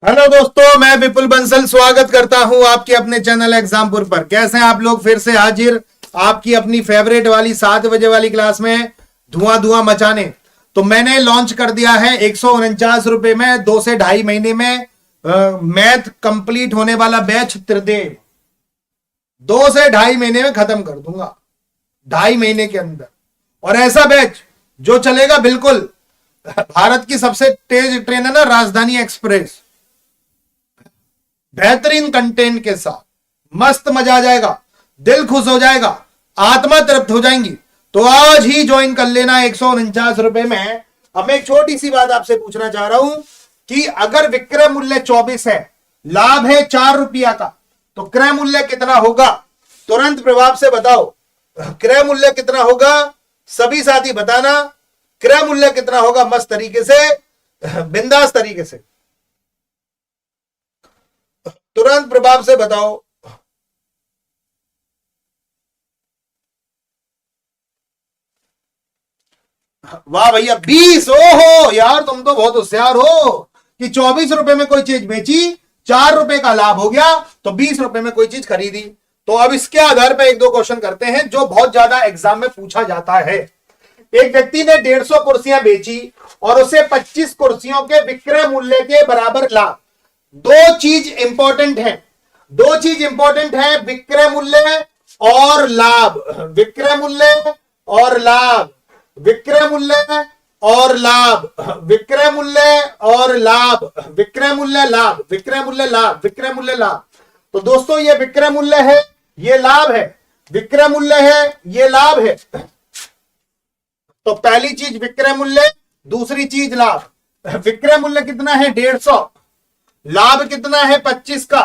Hello दोस्तों, मैं विपुल बंसल स्वागत करता हूं आपके अपने चैनल एग्जामपुर पर। कैसे हैं आप लोग? फिर से हाजिर आपकी अपनी फेवरेट वाली 7 बजे वाली क्लास में धुआं धुआं मचाने। तो मैंने लॉन्च कर दिया है 149 रुपए में 2 से 2.5 महीने में मैथ कंप्लीट होने वाला बैच त्रिदेव। 2 से 2.5 महीने में खत्म कर दूंगा, 2.5 महीने के अंदर। और ऐसा बैच जो चलेगा बिल्कुल भारत की सबसे तेज ट्रेन है ना, राजधानी एक्सप्रेस, बेहतरीन कंटेंट के साथ मस्त मजा आ जाएगा, दिल खुश हो जाएगा, आत्मा तृप्त हो जाएंगी। तो आज ही ज्वाइन कर लेना 149 रुपए में। अब मैं एक छोटी सी बात आपसे पूछना चाह रहा हूं कि अगर विक्रय मूल्य 24 है, लाभ है 4 रुपया का, तो क्रय मूल्य कितना होगा? तुरंत प्रभाव से बताओ, क्रय मूल्य कितना होगा? सभी साथी बताना, क्रय मूल्य कितना होगा? मस्त तरीके से, बिंदास तरीके से तुरंत प्रभाव से बताओ। वाह भैया, 20! ओहो यार, तुम तो बहुत होशियार हो कि 24 रुपए में कोई चीज बेची, 4 रुपए का लाभ हो गया, तो 20 रुपए में कोई चीज खरीदी। तो अब इसके आधार पर एक दो क्वेश्चन करते हैं जो बहुत ज्यादा एग्जाम में पूछा जाता है। एक व्यक्ति ने 150 कुर्सियां बेची और उसे 25 कुर्सियों के विक्रय मूल्य के बराबर लाभ। दो चीज इंपॉर्टेंट है, दो चीज इंपॉर्टेंट है, विक्रय मूल्य और लाभ। विक्रय मूल्य और लाभ, विक्रय मूल्य और लाभ, विक्रय मूल्य और लाभ, विक्रय मूल्य लाभ, विक्रय मूल्य लाभ, विक्रय मूल्य लाभ। तो दोस्तों, ये विक्रय मूल्य है, ये लाभ है, विक्रय मूल्य है, ये लाभ है। तो पहली चीज विक्रय मूल्य, दूसरी चीज लाभ। विक्रय मूल्य कितना है? 150, लाभ कितना है? 25 का।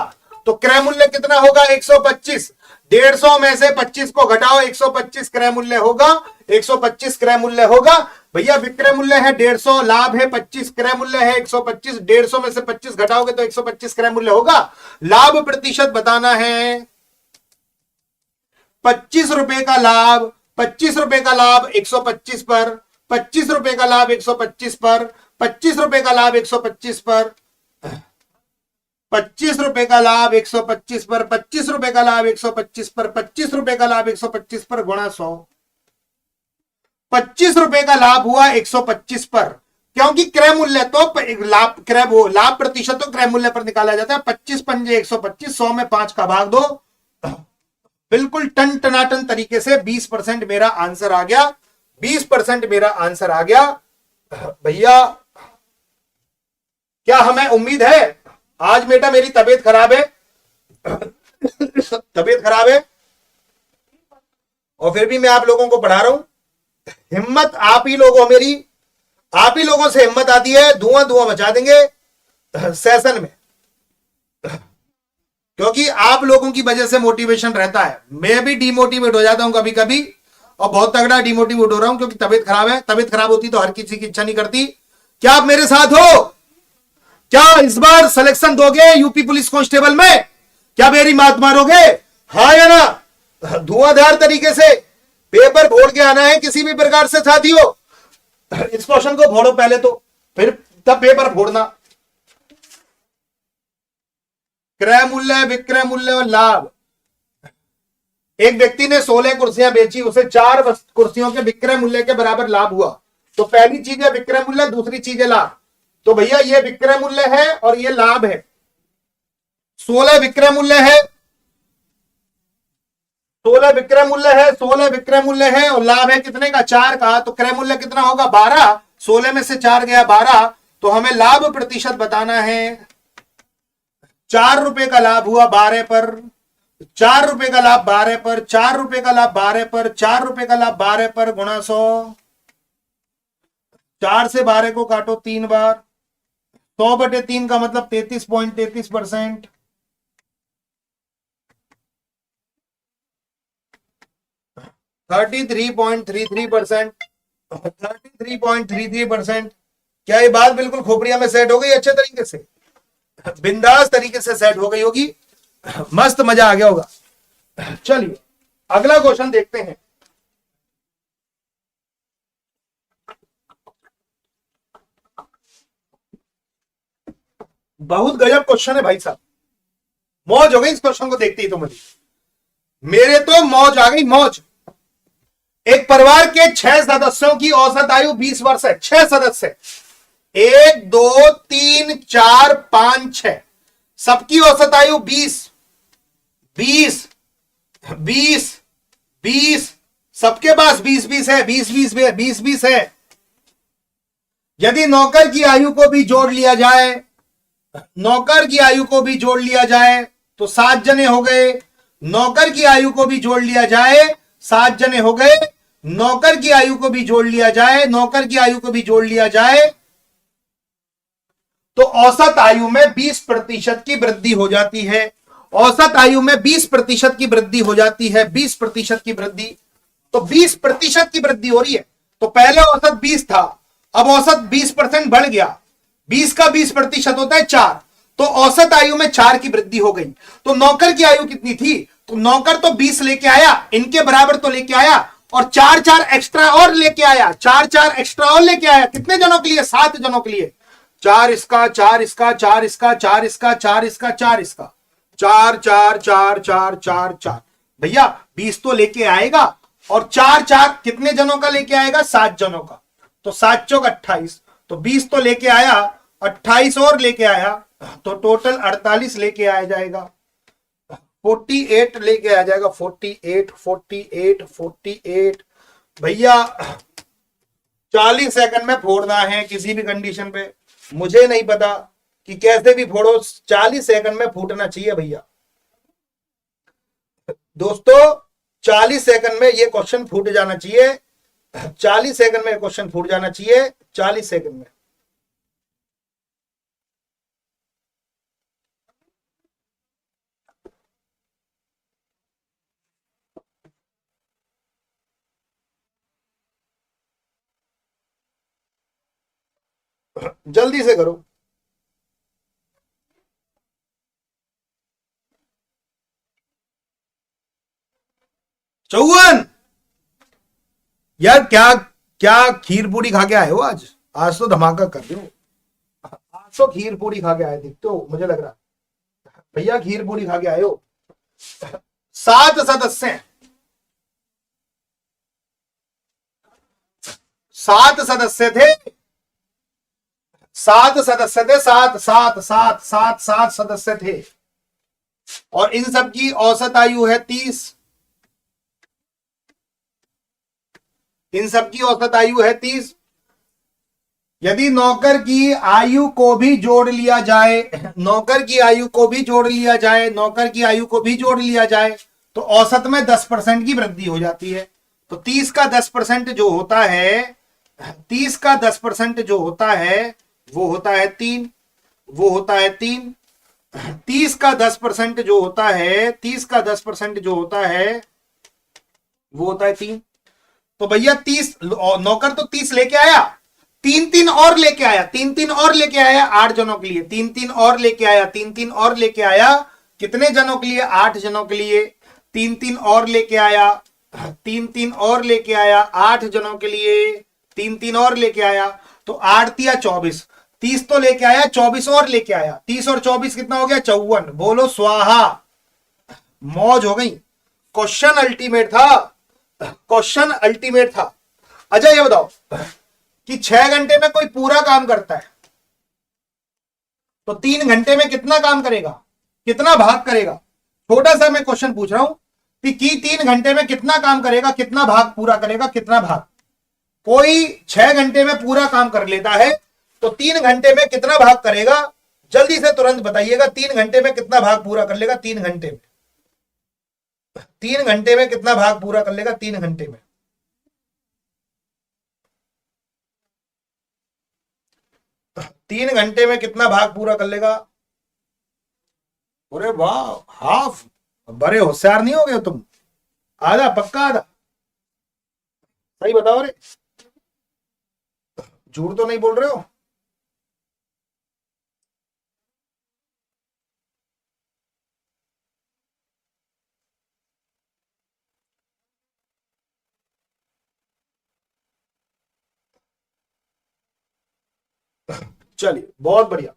तो क्रय मूल्य कितना होगा? 125। 150 में से 25 को घटाओ, 125 क्रय मूल्य होगा, 125 क्रय मूल्य होगा। भैया विक्रय मूल्य है 150, लाभ है 25, क्रय मूल्य है 125। 150 में से 25 घटाओगे तो 125 क्रय मूल्य होगा। लाभ प्रतिशत बताना है। 25 रुपए का लाभ, 25 रुपए का लाभ 125 पर, 25 रुपए का लाभ 125 पर, 25 रुपए का लाभ 125 पर, 25 रुपए का लाभ 125 पर, 25 रुपए का लाभ 125 पर, 25 रुपए का लाभ 125 पर गुणा 100। 25 रुपए का लाभ हुआ 125 पर, क्योंकि क्रय मूल्य तो लाभ, लाभ प्रतिशत तो क्रय मूल्य पर निकाला जाता है। 25 पंजे 125, 100 में 5 का भाग दो, बिल्कुल टन टनाटन तरीके से 20% मेरा आंसर आ गया, 20% मेरा आंसर आ गया। भैया क्या हमें उम्मीद है? आज बेटा मेरी तबीयत खराब है, तबीयत खराब है, और फिर भी मैं आप लोगों को पढ़ा रहा हूं। हिम्मत आप ही लोगों, मेरी आप ही लोगों से हिम्मत आती है। धुआं धुआं मचा देंगे सेशन में, क्योंकि आप लोगों की वजह से मोटिवेशन रहता है। मैं भी डिमोटिवेट हो जाता हूं कभी कभी, और बहुत तगड़ा डिमोटिवेट हो रहा हूं, क्योंकि तबीयत खराब है। तबीयत खराब होती तो हर किसी की इच्छा नहीं करती। क्या आप मेरे साथ हो? क्या इस बार सिलेक्शन दोगे यूपी पुलिस कांस्टेबल में? क्या मेरी बात मारोगे? हाँ या ना? धुआंधार तरीके से पेपर फोड़ के आना है किसी भी प्रकार से साथियों। इस क्वेश्चन को फोड़ो पहले, तो फिर तब पेपर फोड़ना। क्रय मूल्य, विक्रय मूल्य और लाभ। एक व्यक्ति ने 16 कुर्सियां बेची, उसे 4 कुर्सियों के विक्रय मूल्य के बराबर लाभ हुआ। तो पहली चीज है विक्रय मूल्य, दूसरी चीज है लाभ। तो भैया ये विक्रय मूल्य है और ये लाभ है। 16 विक्रय मूल्य है, 16 विक्रय मूल्य है, 16 विक्रय मूल्य है, और लाभ है कितने का? 4 का। तो क्रय मूल्य कितना होगा? 12। 16 में से 4 गया 12, तो हमें लाभ प्रतिशत बताना है। 4 रुपए का लाभ हुआ 12 पर, 4 रुपए का लाभ 12 पर, 4 रुपए का लाभ 12 पर, 4 रुपए का लाभ 12 पर गुणा 100। 4 से 12 को काटो 3 बार, 100/3 का मतलब 33.33%। 33.33%, 33.33%। क्या ये बात बिल्कुल खोपड़िया में सेट हो गई? अच्छे तरीके से, बिंदास तरीके से सेट हो गई होगी, मस्त मजा आ गया होगा। चलिए अगला क्वेश्चन देखते हैं। बहुत गजब क्वेश्चन है भाई साहब, मौज हो गई इस क्वेश्चन को देखते ही तो मुझे, मेरे तो मौज आ गई मौज। एक परिवार के 6 सदस्यों की औसत आयु 20 वर्ष है। 6 सदस्य, 1 2 3 4 5 6, सबकी औसत आयु 20, 20, 20, 20, सबके पास 20-20 है, 20-20 है, 20-20 है। यदि नौकर की आयु को भी जोड़ लिया जाए, नौकर की आयु को भी जोड़ लिया जाए तो 7 जने हो गए। नौकर की आयु को भी जोड़ लिया जाए, 7 जने हो गए। नौकर की आयु को भी जोड़ लिया जाए, नौकर की आयु को भी जोड़ लिया जाए तो औसत आयु में 20% की वृद्धि हो जाती है। औसत आयु में 20% की वृद्धि हो जाती है, 20% की वृद्धि। तो 20% की वृद्धि हो रही है। तो पहले औसत 20 था, अब औसत 20% बढ़ गया। 20 का 20% होता है 4, तो औसत आयु में 4 की वृद्धि हो गई। तो नौकर की आयु कितनी थी? तो नौकर तो 20 लेके आया, इनके बराबर तो लेके आया, और 4-4 एक्स्ट्रा और लेके आया, 4-4 एक्स्ट्रा और लेके आया। कितने जनों के लिए? 7 जनों के लिए। 4 इसका, 4 इसका, 4 इसका, 4 इसका, 4 इसका, 4 इसका, 4-4-4-4-4-4। भैया 20 तो लेके आएगा, और 4-4 कितने जनों का लेके आएगा? 7 जनों का। तो 7 चौक 28, तो 20 तो लेके आया, 28 और लेके आया, तो टोटल 48 लेके आया जाएगा, 48 लेके आ जाएगा, 48, 48, 48। भैया 40 सेकंड में फोड़ना है किसी भी कंडीशन पे, मुझे नहीं पता कि कैसे भी फोड़ो, 40 सेकंड में फूटना चाहिए भैया। दोस्तों 40 सेकंड में ये क्वेश्चन फूट जाना चाहिए, 40 सेकंड में क्वेश्चन फूट जाना चाहिए, 40 सेकंड में। जल्दी से करो। चौवन। यार क्या क्या खीर पूरी खा के आए हो आज? आज तो धमाका कर रहे हो, आज तो खीर पूरी खा के आए दिखते हो मुझे लग रहा है। भैया खीर पूरी खा के आए हो। 7 सदस्य हैं, 7 सदस्य थे, 7 सदस्य थे, 7 थे, और इन सब की औसत आयु है 30। इन सब की औसत आयु है 30। यदि नौकर की आयु को भी जोड़ लिया जाए, नौकर की आयु को भी जोड़ लिया जाए, नौकर की आयु को भी जोड़ लिया जाए तो औसत में 10% की वृद्धि हो जाती है। तो 30 का 10% जो होता है, 30 का 10% जो होता है वो होता है 3, वो होता है 3। 30 का 10% जो होता है, 30 का 10% जो होता है वो होता है 3। तो भैया 30, नौकर तो 30 लेके आया, 3-3 और लेके आया, 3-3 और लेके आया 8 जनों के लिए, 3-3 और लेके आया, 3-3 और लेके आया, कितने जनों के लिए? 8 जनों के लिए। 3-3 और लेके आया, 3-3 और लेके आया 8 जनों के लिए, 3-3 और लेके आया, तो 8-3-24, 30 तो लेके आया, 24 और लेके आया, 30 और 24 कितना हो गया? 54। बोलो स्वाहा, मौज हो गई। क्वेश्चन अल्टीमेट था, क्वेश्चन अल्टीमेट था। अच्छा ये बताओ कि 6 घंटे में कोई पूरा काम करता है तो 3 घंटे में कितना काम करेगा, कितना भाग करेगा? छोटा सा मैं क्वेश्चन पूछ रहा हूं कि 3 घंटे में कितना काम करेगा, कितना भाग पूरा करेगा, कितना भाग? कोई 6 घंटे में पूरा काम कर लेता है तो 3 घंटे में कितना भाग करेगा? जल्दी से तुरंत बताइएगा, 3 घंटे में कितना भाग पूरा कर लेगा? 3 घंटे में, 3 घंटे में कितना भाग पूरा कर लेगा? 3 घंटे में। 3 घंटे में कितना भाग पूरा कर लेगा? अरे वाह, हाफ। बड़े होशियार नहीं हो गए तुम? आधा पक्का, आधा सही बताओ रे, झूठ तो नहीं बोल रहे हो? चलिए बहुत बढ़िया।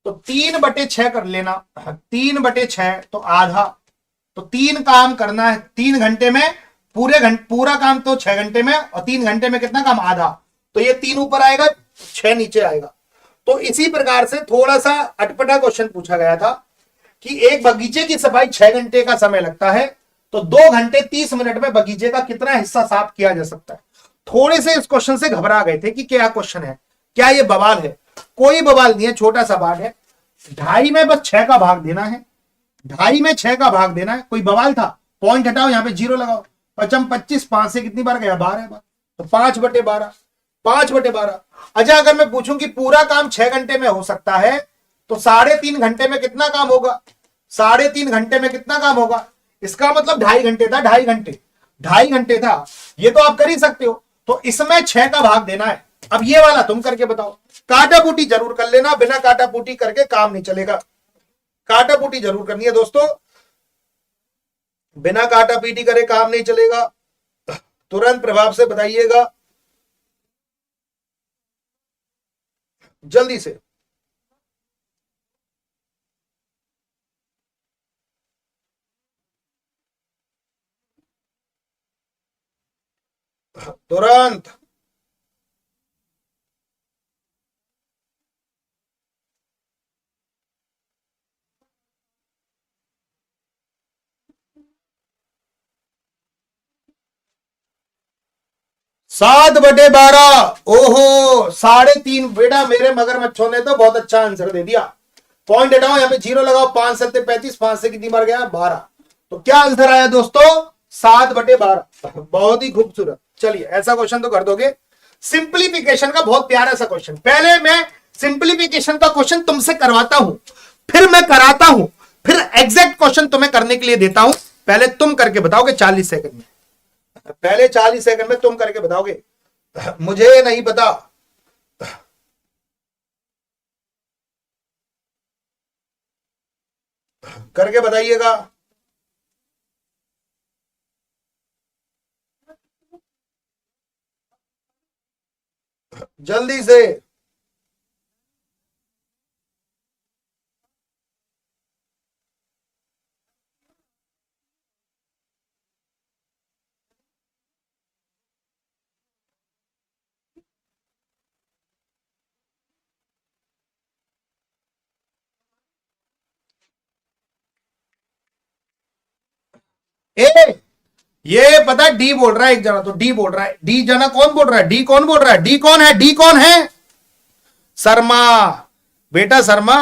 तो 3/6 कर लेना, 3/6 तो आधा, तो 3 काम करना है 3 घंटे में, पूरा काम तो 6 घंटे में, और 3 घंटे में कितना काम, आधा। तो ये 3 ऊपर आएगा, 6 नीचे आएगा। तो इसी प्रकार से थोड़ा सा अटपटा क्वेश्चन पूछा गया था कि एक बगीचे की सफाई 6 घंटे का समय लगता है, तो 2 घंटे 30 मिनट में बगीचे का कितना हिस्सा साफ किया जा सकता है। थोड़े से इस क्वेश्चन से घबरा गए थे कि क्या क्वेश्चन है, क्या ये बवाल है। कोई बवाल नहीं है, छोटा सा पार्ट है। 2.5 में बस 6 का भाग देना है, 2.5 में 6 का भाग देना है। कोई बवाल था, पॉइंट हटाओ, यहां पे 0 लगाओ। 5×25 5 से कितनी बार गया, 12 बार, तो 5/12, 5/12। अच्छा, अगर मैं पूछूं कि पूरा काम 6 घंटे में हो सकता है, तो 3.5 घंटे में कितना काम होगा, 3.5 घंटे में कितना काम होगा। इसका मतलब 2.5 घंटे था, 2.5 घंटे, 2.5 घंटे था। ये तो आप कर ही सकते हो। तो इसमें 6 का भाग देना है। अब ये वाला तुम करके बताओ। काटा बूटी जरूर कर लेना, बिना काटा बूटी करके काम नहीं चलेगा। काटा बूटी जरूर करनी है दोस्तों, बिना काटा पीटी करे काम नहीं चलेगा। तुरंत प्रभाव से बताइएगा, जल्दी से। तुरंत। सात बटे 12, ओहो 3.5। बेटा मेरे मगरमच्छों ने तो बहुत अच्छा आंसर दे दिया। पॉइंट हटाओ, यहाँ पे 0 लगाओ। 5×7 = 35, 5 से कितनी बार गया, 12। तो क्या आंसर आया दोस्तों, 7/12। बहुत ही खूबसूरत। चलिए, ऐसा क्वेश्चन तो कर दोगे। सिंप्लीफिकेशन का बहुत प्यारा सा क्वेश्चन। पहले मैं सिंप्लीफिकेशन का क्वेश्चन तुमसे करवाता हूं, फिर मैं कराता हूं, फिर एग्जैक्ट क्वेश्चन तुम्हें करने के लिए देता हूं। पहले तुम करके बताओगे 40 सेकंड में, पहले 40 सेकंड में तुम करके बताओगे, मुझे नहीं पता। करके बताइएगा। जल्दी से। ए, ये पता, डी बोल रहा है एक जना, तो डी बोल रहा है। डी जना कौन बोल रहा है, डी कौन बोल रहा है, डी कौन है, डी कौन है, शर्मा। बेटा शर्मा।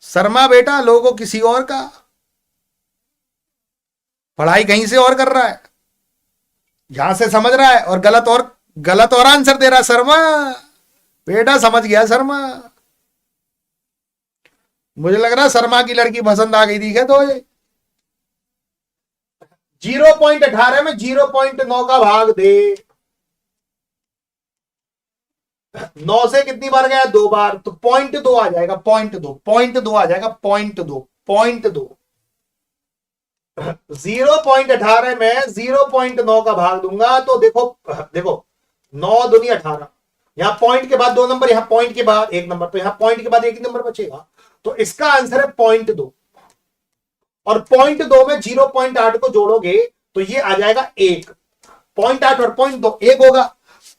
शर्मा बेटा, लोगों किसी और का, पढ़ाई कहीं से और कर रहा है, यहां से समझ रहा है और गलत और आंसर दे रहा है। शर्मा बेटा, समझ गया शर्मा। मुझे लग रहा है शर्मा की लड़की पसंद आ गई थी क्या, तो ये 0.18 में 0.9 का भाग दे। 9 से कितनी बार गया, 2 बार, तो 0.2 आ जाएगा, 0.2, 0.2 आ जाएगा, 0.2, 0.2। 0.18 में 0.9 का भाग दूंगा, तो देखो देखो, 9×2 = 18। यहां पॉइंट के बाद 2 नंबर, यहां पॉइंट के बाद 1 नंबर, तो यहां पॉइंट के बाद 1 नंबर बचेगा। तो इसका आंसर है 0.2। और 0.2 में 0.8 को जोड़ोगे तो ये आ जाएगा 1। 0.8 और 0.2 1 होगा।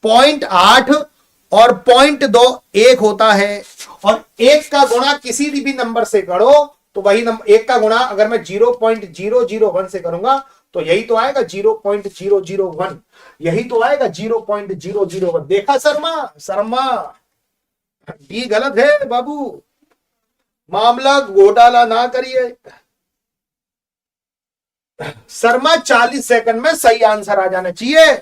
0.8 और 0.2 1 होता है। और 1 का गुणा किसी भी नंबर से करो तो वही नंबर, 1 का गुणा अगर मैं 0.001 से करूंगा तो यही तो आएगा 0.001। यही तो आएगा 0.001। देखा शर्मा, शर्मा डी गलत है बाबू, मामला घोटाला ना करिए। शर्मा 40 सेकंड में सही आंसर आ जाना चाहिए।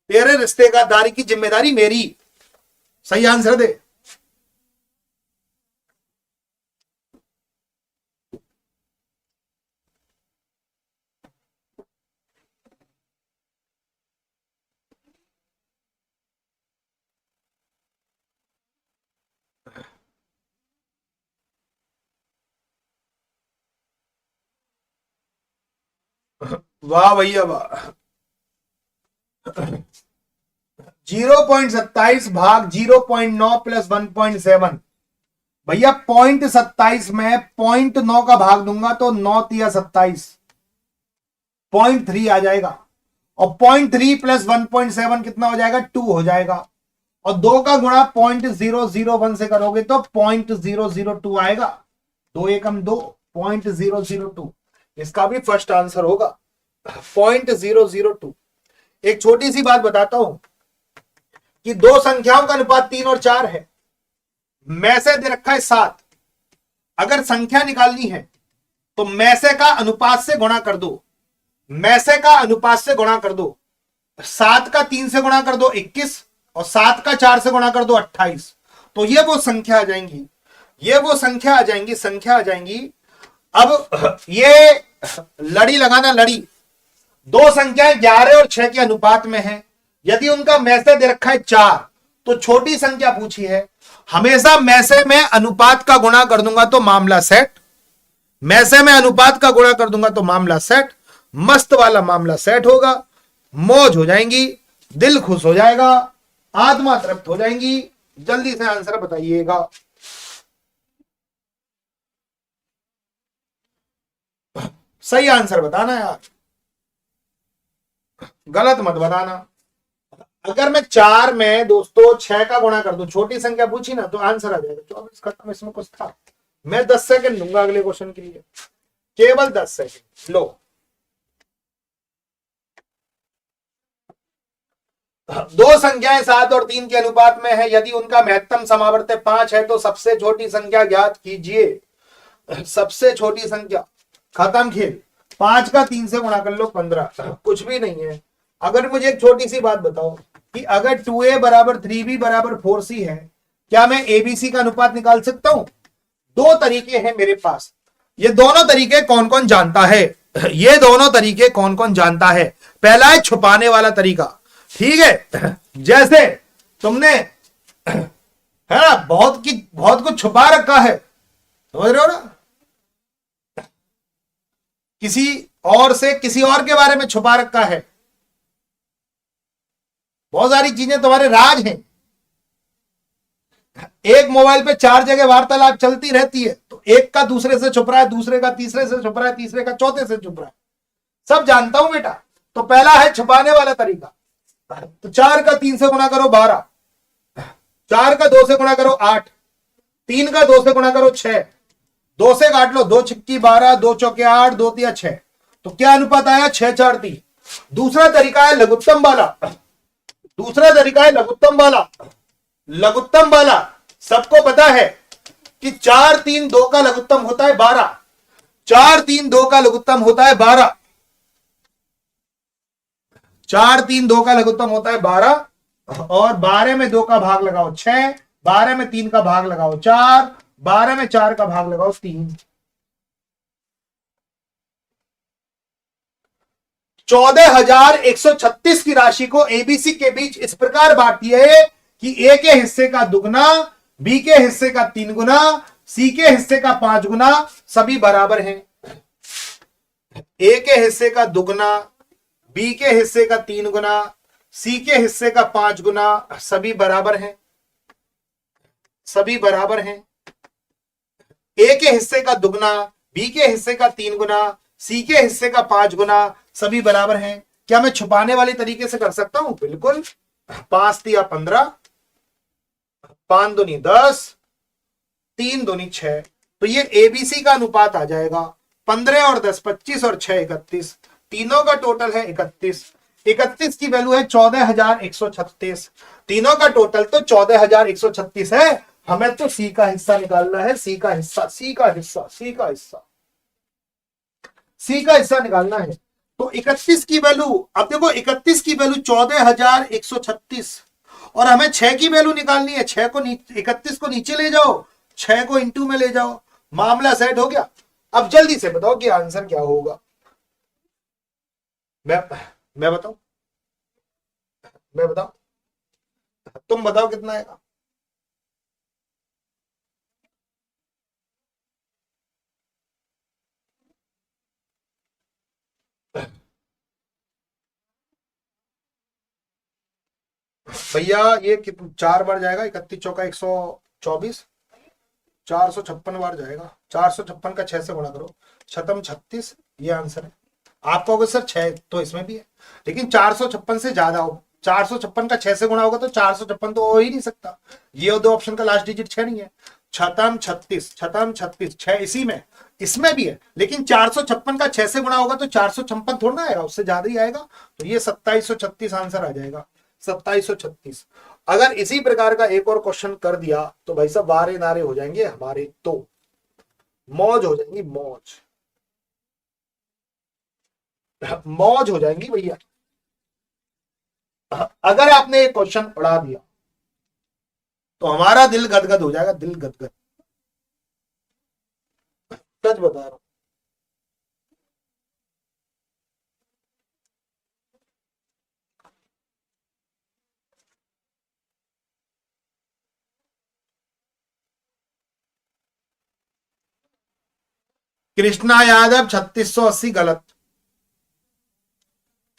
तेरे रिश्ते का दारी की जिम्मेदारी मेरी, सही आंसर दे। वाह भैया वाह। 0.27 भाग 0.9 प्लस 1.7। भैया 0.27 में 0.9 का भाग दूंगा तो 9 तिया 27, 0.3 आ जाएगा। और 0.3 प्लस 1.7 कितना हो जाएगा? 2 हो जाएगा। और 2 का गुणा 0.001 से करोगे तो 0.002 आएगा। 2 एकम 2, 0.002 इसका भी फर्स्ट आंसर होगा 0.002। एक छोटी सी बात बताता हूं कि दो संख्याओं का अनुपात 3 और 4 है। में से दे रखा है 7। अगर संख्या निकालनी है तो में से का अनुपात से गुणा कर दो, में से का अनुपात से गुणा कर दो। 7 का 3 से गुणा कर दो 21, और 7 का 4 से गुणा कर दो 28। तो ये वो संख्या आ जाएंगी, ये वो संख्या आ जाएंगी। अब ये लड़ी लगाना, लड़ी। दो संख्याएं 11 और 6 के अनुपात में है। यदि उनका में से दे रखा है 4 तो छोटी संख्या पूछी है। हमेशा में से मैं अनुपात का गुणा कर दूंगा तो मामला सेट, में से मैं अनुपात का गुणा कर दूंगा तो मामला सेट, मस्त वाला मामला सेट होगा। मौज हो जाएंगी, दिल खुश हो जाएगा, आत्मा तृप्त हो जाएंगी। जल्दी से आंसर बताइएगा। सही आंसर बताना यार, गलत मत बताना। अगर मैं 4 में दोस्तों 6 का गुणा कर दूं, छोटी संख्या पूछी ना, तो आंसर आ जाएगा 24 खत्म। इसमें कुछ था? मैं 10 सेकंड दूंगा अगले क्वेश्चन के लिए, केवल 10 सेकंड। लो, दो संख्याएं 7 और 3 के अनुपात में है। यदि उनका महत्तम समावर्त 5 है तो सबसे छोटी संख्या ज्ञात कीजिए। सबसे छोटी संख्या, खत्म खेल। 5 का 3 से गुणा कर लो 15, कुछ भी नहीं है। अगर मुझे एक छोटी सी बात बताओ कि अगर 2a बराबर 3b बराबर 4c है, क्या मैं एबीसी का अनुपात निकाल सकता हूं? दो तरीके हैं मेरे पास। ये दोनों तरीके कौन कौन जानता है? ये दोनों तरीके कौन कौन जानता है? पहला है छुपाने वाला तरीका, ठीक है। जैसे तुमने है ना बहुत कुछ छुपा रखा है, समझ रहे हो ना? किसी और से किसी और के बारे में छुपा रखा है, बहुत सारी चीजें तुम्हारे राज हैं। एक मोबाइल पे 4 जगह वार्तालाप चलती रहती है, तो एक का दूसरे से छुप रहा है, दूसरे का तीसरे से छुप रहा है, तीसरे का चौथे से छुप रहा है। सब जानता हूं बेटा। तो पहला है छुपाने वाला तरीका। तो 4 का 3 से गुणा करो 12, 4 का 2 से गुणा करो 8, 3 का 2 से गुणा करो 6, 2 से काट लो, 2 छिक्की 12, 2 चौके 8, 2 तिया 6। तो क्या अनुपात आया? 6 4 3। दूसरा तरीका है लघुत्तम वाला, दूसरा तरीका है लघुत्तम वाला। लघुत्तम वाला सबको पता है कि 4 3 2 का लघुत्तम होता है 12, 4 3 2 का लघुत्तम होता है 12, 4 3 2 का लघुत्तम होता है 12। और 12 में 2 का भाग लगाओ 6, 12 में 3 का भाग लगाओ 4, 12 में 4 का भाग लगाओ 3। 14,136 की राशि को एबीसी के बीच इस प्रकार बांटी है कि ए के हिस्से का दुगना, बी के हिस्से का 3 गुना, सी के हिस्से का 5 गुना, सभी बराबर हैं। ए के हिस्से का दुगना, बी के हिस्से का 3 गुना, सी के हिस्से का 5 गुना, सभी बराबर हैं, सभी बराबर हैं। ए के हिस्से का दुगना, बी के हिस्से का 3 गुना, सी के हिस्से का 5 गुना, सभी बराबर हैं। क्या मैं छुपाने वाले तरीके से कर सकता हूं? बिल्कुल। 5 तिया 15, 5 दूनी 10, 3 दूनी 6। तो ये एबीसी का अनुपात आ जाएगा 15 और 10 25 और 6 31। तीनों का टोटल है 31। 31 की वैल्यू है 14,136। तीनों का टोटल तो 14,136 है। हमें तो सी का हिस्सा निकालना है, सी का हिस्सा, सी का हिस्सा, सी का हिस्सा, सी का हिस्सा निकालना है। तो 31 की वैल्यू, अब देखो 31 की वैल्यू 14,136 और हमें 6 की वैल्यू निकालनी है। 6 को 31 को नीचे ले जाओ, 6 को इंटू में ले जाओ, मामला सेट हो गया। अब जल्दी से बताओ कि आंसर क्या होगा। मैं बताऊं, मैं बताऊं, तुम बताओ कितना आएगा। भैया ये कितने 4 बार जाएगा, 31 चौका 124, 456 बार जाएगा। 456 का 6 से गुणा करो, छतम 36, ये आंसर है आपका। होगा सर 6 तो इसमें भी है, लेकिन 456 से ज्यादा हो। 456 का 6 से गुणा होगा तो 456 तो हो ही नहीं सकता। ये दो ऑप्शन का लास्ट डिजिट 6 नहीं है। छतम 36, छतम 36, 6 इसी में, इसमें भी है, लेकिन 456 का 6 से गुणा होगा तो 456 थोड़ा ना आएगा, उससे ज्यादा ही आएगा। तो ये 2736 आंसर आ जाएगा, 2736। अगर इसी प्रकार का एक और क्वेश्चन कर दिया तो भाई साहब वारे नारे हो जाएंगे हमारे, तो मौज हो जाएंगी, मौज मौज हो जाएंगी भैया। अगर आपने एक क्वेश्चन पढ़ा दिया तो हमारा दिल गदगद हो जाएगा, दिल गदगद, सच बता रहा हूं। कृष्णा यादव 3680 गलत।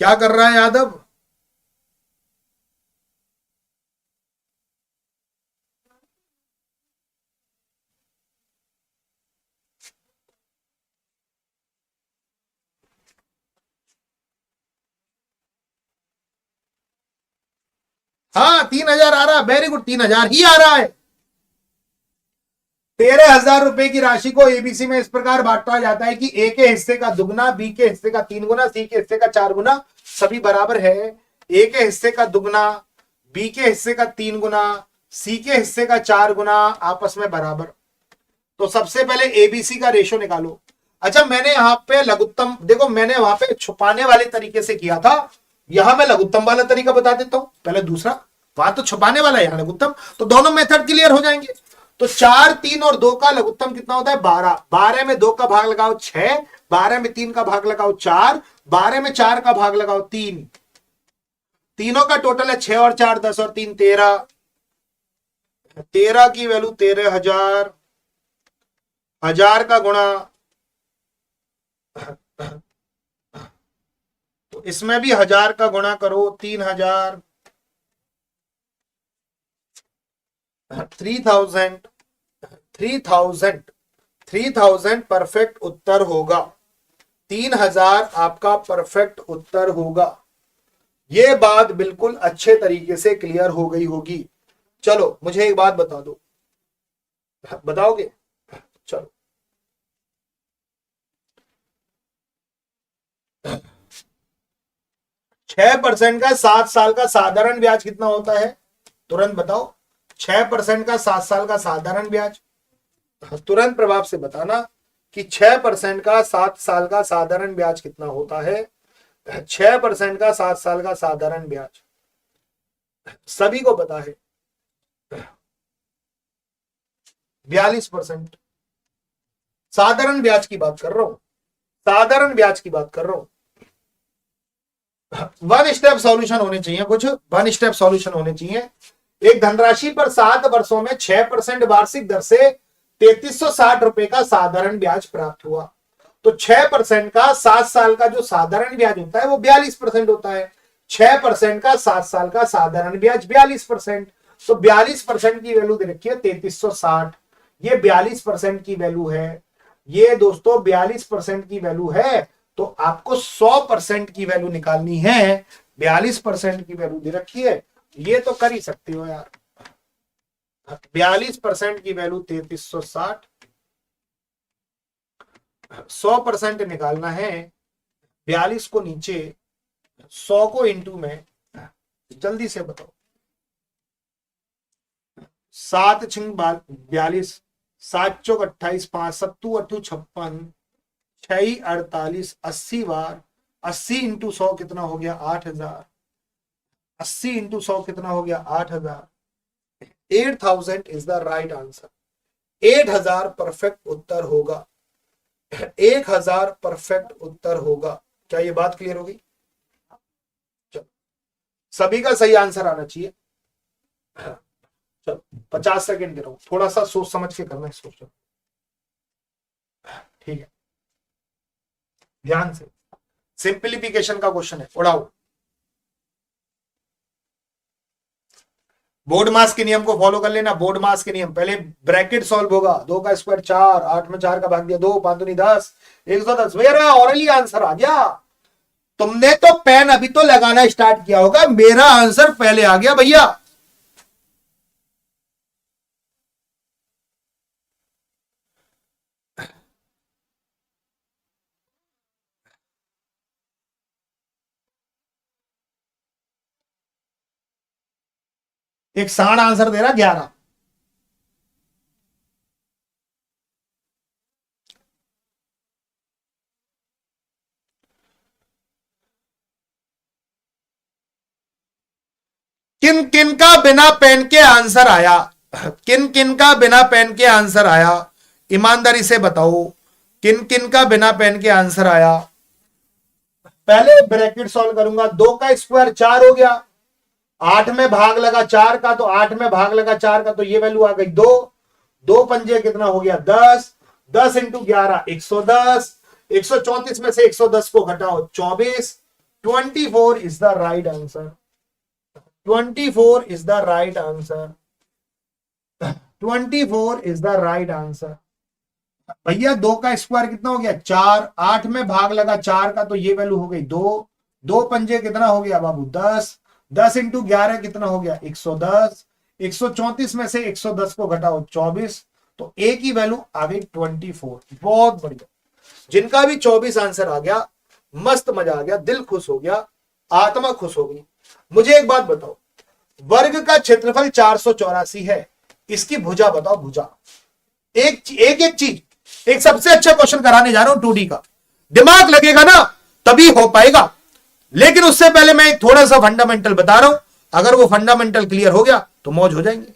क्या कर रहा है यादव? हाँ 3000 आ रहा है, वेरी गुड, 3000 ही आ रहा है। 13,000 रुपए की राशि को एबीसी में इस प्रकार बांटा जाता है कि ए के हिस्से का दुगना, बी के हिस्से का 3 गुना, सी के हिस्से का 4 गुना, सभी बराबर है। ए के हिस्से का दुगना, बी के हिस्से का 3 गुना, सी के हिस्से का 4 गुना, आपस में बराबर। तो सबसे पहले एबीसी का रेशो निकालो। अच्छा मैंने यहाँ पे लघुत्तम, देखो मैंने वहां पे छुपाने वाले तरीके से किया था, यहां मैं लघुत्तम वाला तरीका बता देता हूं। पहले दूसरा, वहां तो छुपाने वाला है, यहाँ लघुत्तम, तो दोनों मेथड क्लियर हो जाएंगे। तो 4, 3 और 2 का लघुत्तम कितना होता है? 12। 12 में 2 का भाग लगाओ 6, 12 में 3 का भाग लगाओ 4, 12 में 4 का भाग लगाओ 3, तीनों का टोटल है 6 और 4 10 और 3 13, 13 की वैल्यू 13,000, 1000 का गुणा, तो इसमें भी 1000 का गुणा करो, 3000, 3000, 3000, 3000 परफेक्ट उत्तर होगा। 3000 आपका परफेक्ट उत्तर होगा। ये बात बिल्कुल अच्छे तरीके से क्लियर हो गई होगी। चलो मुझे एक बात बता दो, बताओगे? चलो 6% का 7 साल का साधारण ब्याज कितना होता है? तुरंत बताओ। 6% का 7 साल का साधारण ब्याज, तुरंत प्रभाव से बताना कि 6% का 7 साल का साधारण ब्याज कितना होता है। 6% का 7 साल का साधारण ब्याज सभी को पता है, 42%। साधारण ब्याज की बात कर रहा हूं, साधारण ब्याज की बात कर रहा हूं। वन स्टेप सॉल्यूशन होने चाहिए, कुछ वन स्टेप सॉल्यूशन होने चाहिए। एक धनराशि पर 7 वर्षों में 6% वार्षिक दर से 3360 रुपए का साधारण ब्याज प्राप्त हुआ। तो 6% का 7 साल का जो साधारण ब्याज होता है वो 42% होता है। 6% का 7 साल का साधारण ब्याज 42%। तो 42% की वैल्यू दे रखी है 3360, ये 42% की वैल्यू है। ये दोस्तों 42% की वैल्यू है। तो आपको 100% की वैल्यू निकालनी है। 42% की वैल्यू दे रखी है, ये तो कर ही सकते हो यार। 42% की वैल्यू 3360, 100% निकालना है। 42 को नीचे, 100 को इंटू में, जल्दी से बताओ। 7 छिंग 42, 7 चौक 28, 5 सत्तू अट्ठू 56, 6 48, 80 बार, 80 इंटू 100 कितना हो गया? 8000। 80 इंटू 100 कितना हो गया? 8000। 8000 is the right answer. 8000 perfect उत्तर होगा। 1000 परफेक्ट उत्तर होगा। क्या ये बात क्लियर होगी? चलो सभी का सही आंसर आना चाहिए। चलो 50 सेकेंड दे रहा हूं, थोड़ा सा सोच समझ के करना है, सोचो। ठीक है, ध्यान से। सिंप्लीफिकेशन का क्वेश्चन है, उड़ाओ। बोर्ड मास के नियम को फॉलो कर लेना। बोर्ड मास के नियम, पहले ब्रैकेट सॉल्व होगा, 2 का स्क्वायर 4, 8 में 4 का भाग दिया 2, 5 दूनी 10, 110। भैया ऑरली आंसर आ गया। तुमने तो पेन अभी तो लगाना स्टार्ट किया होगा, मेरा आंसर पहले आ गया भैया। एक सांड आंसर दे रहा 11। किन किन का बिना पेन के आंसर आया? किन किन का बिना पेन के आंसर आया? ईमानदारी से बताओ, किन किन का बिना पेन के आंसर आया? पहले ब्रैकेट सॉल्व करूंगा, 2 का स्क्वायर 4 हो गया, 8 में भाग लगा 4 का, तो 8 में भाग लगा 4 का, तो ये वैल्यू आ गई 2। 2 पंजे कितना हो गया 10, 10 इंटू 11 110, 134 में से 110 को घटाओ 24, 24 is the right answer. 24 is the right answer. 24 is the right answer. भैया 2 का स्क्वायर कितना हो गया 4, 8 में भाग लगा 4 का, तो ये वैल्यू हो गई 2। 2 पंजे कितना हो गया बाबू 10, 10 इंटू 11 कितना हो गया 110, 134 में से 110 को घटाओ 24, तो ए की वैल्यू आ गई 24। बहुत बढ़िया, जिनका भी 24 आंसर आ गया, मस्त मजा आ गया, दिल खुश हो गया, आत्मा खुश हो गई। मुझे एक बात बताओ, वर्ग का क्षेत्रफल 484 है, इसकी भुजा बताओ। भुजा एक एक चीज, एक सबसे अच्छा क्वेश्चन कराने जा रहा हूं 2D का, दिमाग लगेगा ना तभी हो पाएगा। लेकिन उससे पहले मैं थोड़ा सा फंडामेंटल बता रहा हूं, अगर वो फंडामेंटल क्लियर हो गया तो मौज हो जाएंगे,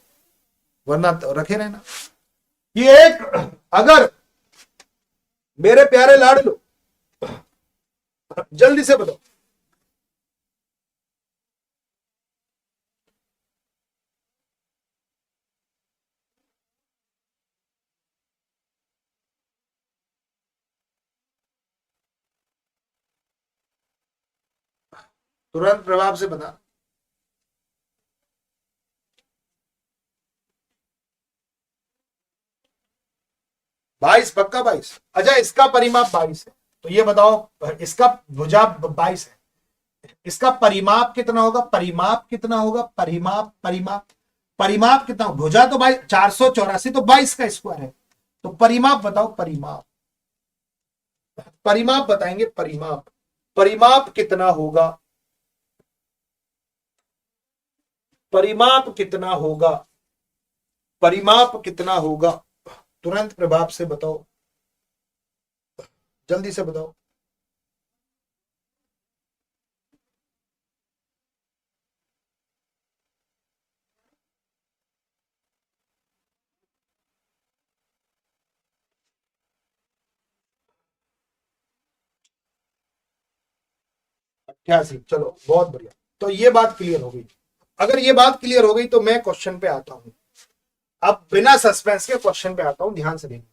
वरना तो रखे रहना। ये एक, अगर मेरे प्यारे लाडलो जल्दी से बताओ, तुरंत प्रभाव से बता। 22 पक्का 22। अच्छा, इसका परिमाप 22 है, तो ये बताओ इसका भुजा 22 है, इसका परिमाप कितना होगा? परिमाप कितना होगा? परिमाप परिमाप परिमाप कितना? भुजा तो 22, 484 तो 22 का स्क्वायर है, तो परिमाप बताओ। परिमाप, परिमाप बताएंगे। परिमाप, परिमाप कितना होगा? परिमाप कितना होगा? परिमाप कितना होगा? तुरंत प्रभाव से बताओ, जल्दी से बताओ। अट्ठासी, चलो बहुत बढ़िया। तो ये बात क्लियर हो गई। अगर ये बात क्लियर हो गई तो मैं क्वेश्चन पे आता हूं। अब बिना सस्पेंस के क्वेश्चन पे आता हूं, ध्यान से देखना।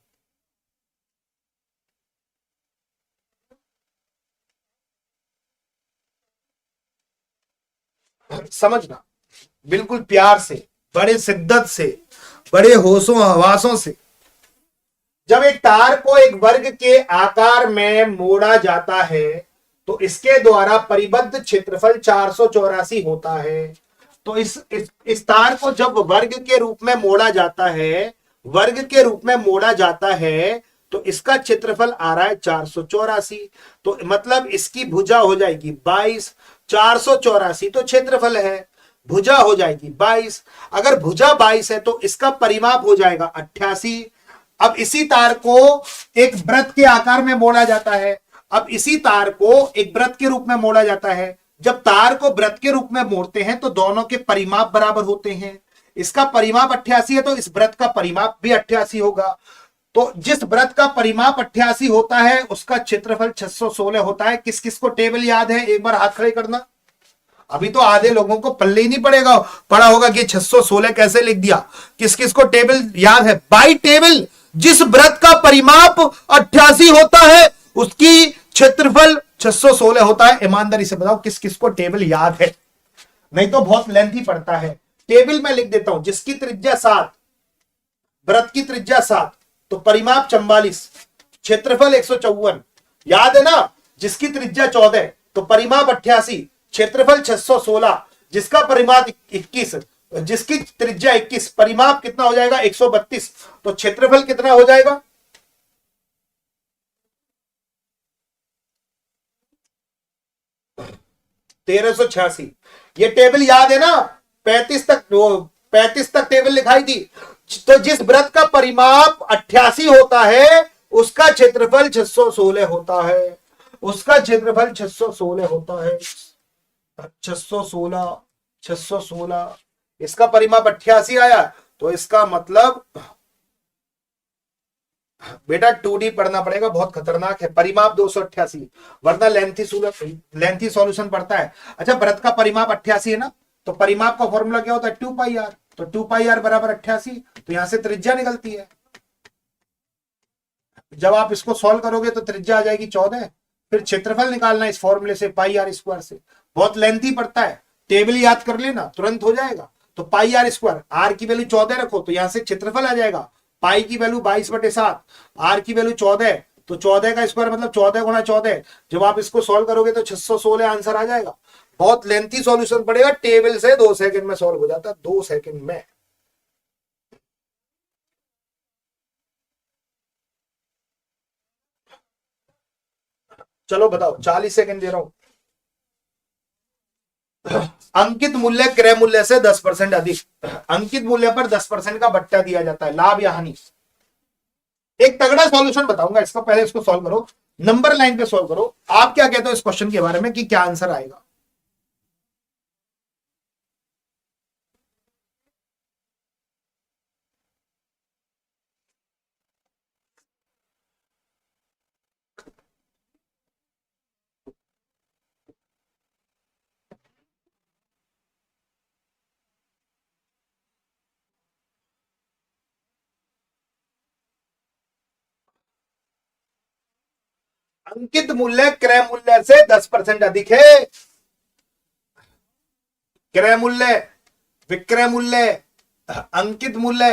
समझना बिल्कुल प्यार से, बड़े शिद्दत से, बड़े होशों हवासों से। जब एक तार को एक वर्ग के आकार में मोड़ा जाता है तो इसके द्वारा परिबद्ध क्षेत्रफल 484 होता है। तो इस तार को जब वर्ग के रूप में मोड़ा जाता है, वर्ग के रूप में मोड़ा जाता है, तो इसका क्षेत्रफल आ रहा है 484। तो मतलब इसकी भुजा हो जाएगी 22। 484 तो क्षेत्रफल है, भुजा हो जाएगी 22। अगर भुजा 22 है तो इसका परिमाप हो जाएगा 88। अब इसी तार को एक वृत्त के आकार में मोड़ा जाता है। अब इसी तार को एक वृत्त के रूप में मोड़ा जाता है। जब तार को वृत्त के रूप में मोड़ते हैं तो दोनों के परिमाप बराबर होते हैं। इसका परिमाप 88 है तो इस वृत्त का परिमाप भी 88 होगा। तो जिस वृत्त का परिमाप 88 होता है उसका क्षेत्रफल 616 होता है। किस किस को टेबल याद है? एक बार हाथ खड़े करना। अभी तो आधे लोगों को पल्ले ही नहीं पड़ेगा, पड़ा होगा कि 616 कैसे लिख दिया। किस किस को टेबल याद है? बाई टेबल, जिस वृत्त का परिमाप 88 होता है उसकी क्षेत्रफल 616 होता है। ईमानदारी से बताओ किस किस को टेबल याद है, नहीं तो बहुत लेंथी पड़ता है। टेबल में लिख देता हूं, जिसकी त्रिज्या 7, वृत्त की त्रिज्या 7, तो परिमाप 44, क्षेत्रफल 154, याद है ना। जिसकी त्रिज्या 14 तो परिमाप 88, क्षेत्रफल 616, जिसका परिमाप 21, जिसकी त्रिज्या 21, परिमाप कितना हो जाएगा 132, तो क्षेत्रफल कितना हो जाएगा 1386। ये टेबल याद है ना, 35 तक टेबल लिखाई थी। तो जिस वृत्त का परिमाप 88 होता है उसका क्षेत्रफल 616 होता है, उसका क्षेत्रफल 616 होता है। 616, 616, इसका परिमाप 88 आया, तो इसका मतलब बेटा 2D पढ़ना पड़ेगा, बहुत खतरनाक है। परिमाप 288, वरना लेंथी सॉल्यूशन पड़ता है। अच्छा, वृत्त का परिमाप 88 है ना, तो परिमाप का फॉर्मूला क्या होता है 2πr, तो 2πr बराबर 88, तो यहां से त्रिज्या निकलती है। जब आप इसको सॉल्व करोगे तो त्रिज्या आ जाएगी 14, फिर क्षेत्रफल निकालना इस फॉर्मूले से πr² से, बहुत लेंथी पड़ता है, टेबल याद कर लेना तुरंत हो जाएगा। तो πr², आर की वैल्यू 14 रखो तो यहां से क्षेत्रफल आ जाएगा, पाई की वैल्यू 22/7, आर की वैल्यू 14, तो 14 का स्क्वायर मतलब 14 गुणा 14। जब आप इसको सॉल्व करोगे तो 616 आंसर आ जाएगा। बहुत लेंथी सॉल्यूशन पड़ेगा, टेबल से 2 सेकंड में सॉल्व हो जाता है, 2 सेकंड में। चलो बताओ, 40 सेकंड दे रहा हूं। अंकित मूल्य क्रय मूल्य से 10% अधिक, अंकित मूल्य पर 10% का बट्टा दिया जाता है, लाभ या हानि। एक तगड़ा सॉल्यूशन बताऊंगा इसका, पहले इसको सॉल्व करो, नंबर लाइन पे सॉल्व करो। आप क्या कहते हो इस क्वेश्चन के बारे में कि क्या आंसर आएगा? अंकित मूल्य क्रय मूल्य से 10% अधिक है। क्रय मूल्य, विक्रय मूल्य, अंकित मूल्य,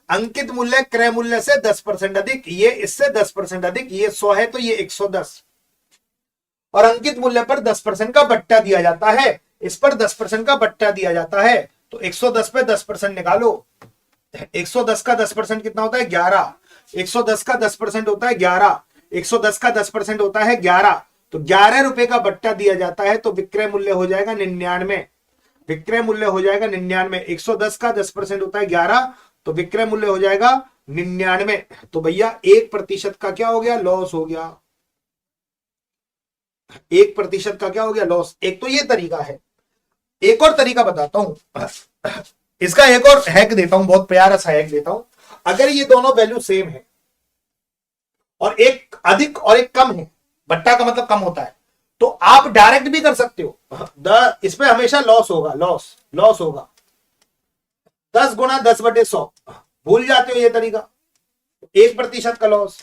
अंकित मूल्य क्रय मूल्य से 10% अधिक, ये इससे 10% अधिक, ये 100 है तो ये 110, और अंकित मूल्य पर 10% का बट्टा दिया जाता है, इस पर 10% का बट्टा दिया जाता है, तो 110 पे 10% निकालो। 110 का 10% कितना होता है 11, 110 का 10% होता है 11, 110 का 10% होता है 11, तो 11 रुपए का बट्टा दिया जाता है, तो विक्रय मूल्य हो जाएगा 99, विक्रय मूल्य हो जाएगा 99। 110 का 10% होता है 11, तो विक्रय मूल्य हो जाएगा 99। तो भैया 1% का क्या हो गया, लॉस हो गया, 1% का क्या हो गया, लॉस। एक तो ये तरीका है, एक और तरीका बताता हूं, इसका एक और हैक देता हूं, बहुत प्यारा सा हैक देता हूं। अगर ये दोनों वैल्यू सेम है और एक अधिक और एक कम है, बट्टा का मतलब कम होता है, तो आप डायरेक्ट भी कर सकते हो। इसमें हमेशा लॉस होगा, लॉस होगा। 10 गुणा 10/100, भूल जाते हो ये तरीका, 1% का लॉस।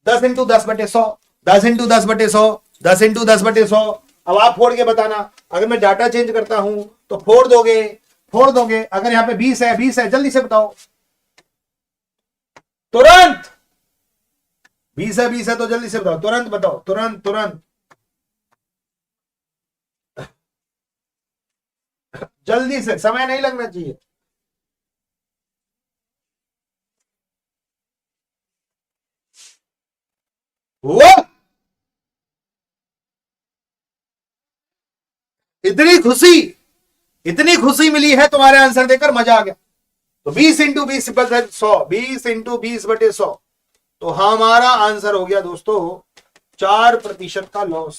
10 into 10/100, 10 into 10/100, 10 into 10/100। अब आप फोड़ के बताना, अगर मैं डाटा चेंज करता हूं तो फोड़ दोगे। अगर यहां पे 20 है, 20 है, जल्दी से बताओ तुरंत। 20 है तो जल्दी से बताओ, तुरंत बताओ, तुरंत जल्दी से, समय नहीं लगना चाहिए। वो इतनी खुशी मिली है तुम्हारे आंसर देकर, मजा आ गया। तो 20 इंटू 20/100, 20 इंटू 20/100, तो हमारा आंसर हो गया दोस्तों 4% का लॉस।